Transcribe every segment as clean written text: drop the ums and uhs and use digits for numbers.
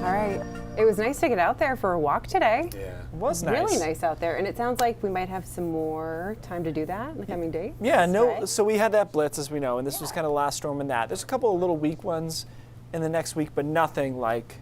All right. It was nice to get out there for a walk today. Yeah. It was nice. Really nice out there, and it sounds like we might have some more time to do that in the coming days. Yeah, no. Today. So we had that blitz, as we know, and this was kind of the last storm in that. There's a couple of little weak ones in the next week, but nothing like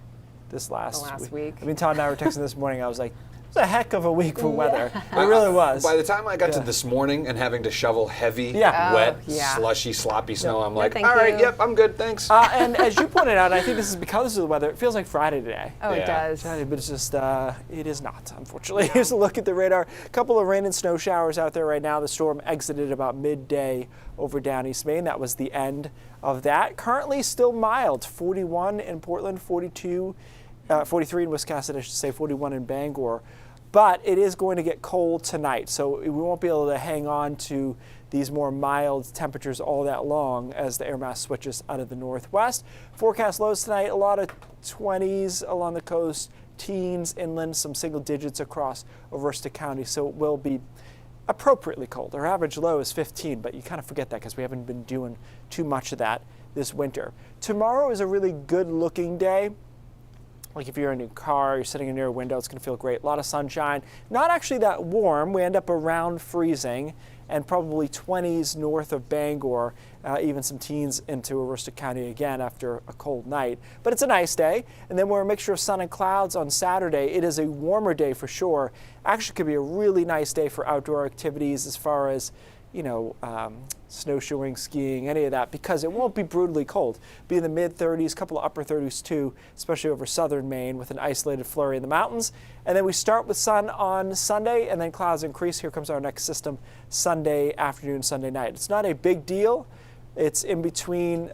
this last week. I mean, Todd and I were texting this morning. I was like, it was a heck of a week for weather. It really was. By the time I got to this morning and having to shovel heavy, Yeah. wet, yeah. slushy, sloppy snow, I'm like, thank all right, you. yep, I'm good, thanks. And as you pointed out, I think this is because of the weather. It feels like Friday today. Oh, Yeah. it does. But it's just, it is not, unfortunately. Here's a look at the radar. A couple of rain and snow showers out there right now. The storm exited about midday over down East Maine. That was the end of that. Currently still mild, 41 in Portland, 43 in Wisconsin, I should say, 41 in Bangor. But it is going to get cold tonight, so we won't be able to hang on to these more mild temperatures all that long as the air mass switches out of the northwest. Forecast lows tonight, a lot of 20s along the coast, teens inland, some single digits across Aroostook County, so it will be appropriately cold. Our average low is 15, but you kind of forget that because we haven't been doing too much of that this winter. Tomorrow is a really good looking day. Like if you're in your car, you're sitting near a window, it's going to feel great. A lot of sunshine. Not actually that warm. We end up around freezing and probably 20s north of Bangor, even some teens into Aroostook County again after a cold night. But it's a nice day. And then we're a mixture of sun and clouds on Saturday. It is a warmer day for sure. Actually could be a really nice day for outdoor activities as far as, you know, snowshoeing, skiing, any of that, because it won't be brutally cold. Be in the mid-30s, couple of upper 30s too, especially over southern Maine with an isolated flurry in the mountains. And then we start with sun on Sunday, and then clouds increase. Here comes our next system Sunday afternoon, Sunday night. It's not a big deal. It's in between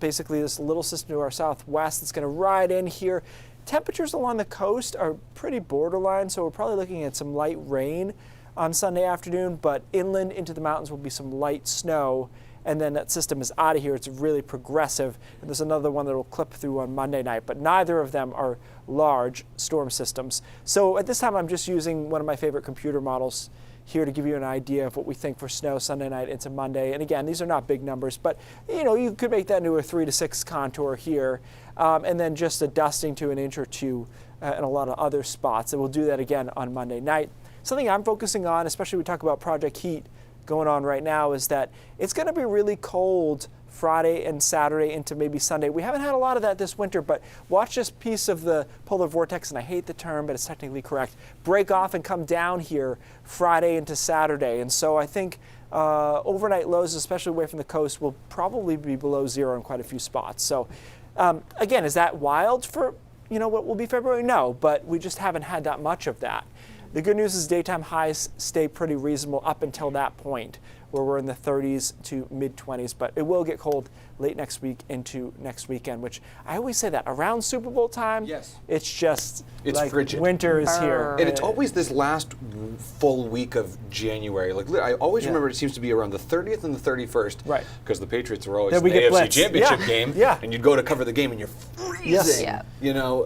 basically this little system to our southwest that's going to ride in here. Temperatures along the coast are pretty borderline, so we're probably looking at some light rain on Sunday afternoon, but inland into the mountains will be some light snow, and then that system is out of here. It's really progressive, and there's another one that will clip through on Monday night, but neither of them are large storm systems. So at this time, I'm just using one of my favorite computer models here to give you an idea of what we think for snow Sunday night into Monday. And again, these are not big numbers, but you know, you could make that into a 3 to 6 contour here, and then just a dusting to an inch or two in a lot of other spots. And we'll do that again on Monday night. Something I'm focusing on, especially we talk about Project Heat going on right now, is that it's going to be really cold Friday and Saturday into maybe Sunday. We haven't had a lot of that this winter, but watch this piece of the polar vortex, and I hate the term, but it's technically correct, break off and come down here Friday into Saturday. And so I think overnight lows, especially away from the coast, will probably be below zero in quite a few spots. So again, is that wild for, you know, what will be February? No, but we just haven't had that much of that. The good news is daytime highs stay pretty reasonable up until that point, where we're in the 30s to mid-20s, but it will get cold late next week into next weekend, which I always say that around Super Bowl time, Yes. it's just It's like frigid. winter is here. And it's always this last full week of January. Like I always remember it seems to be around the 30th and the 31st. Right. Because the Patriots are always Then in we the get AFC blitzed. Championship Yeah. game. Yeah. And you'd go to cover the game and you're freezing. Yes. Yeah. You know.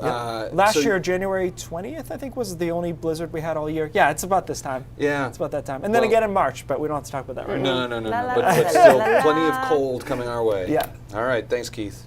Last so- year, January 20th, I think, was the only blizzard we had all year. Yeah, it's about this time. Yeah. It's about that time. And then Well- again in March, but we don't have to talk about that right now. No. La, la, But la, la, still, la, la. plenty of cold coming our way. Yeah. All right. Thanks, Keith.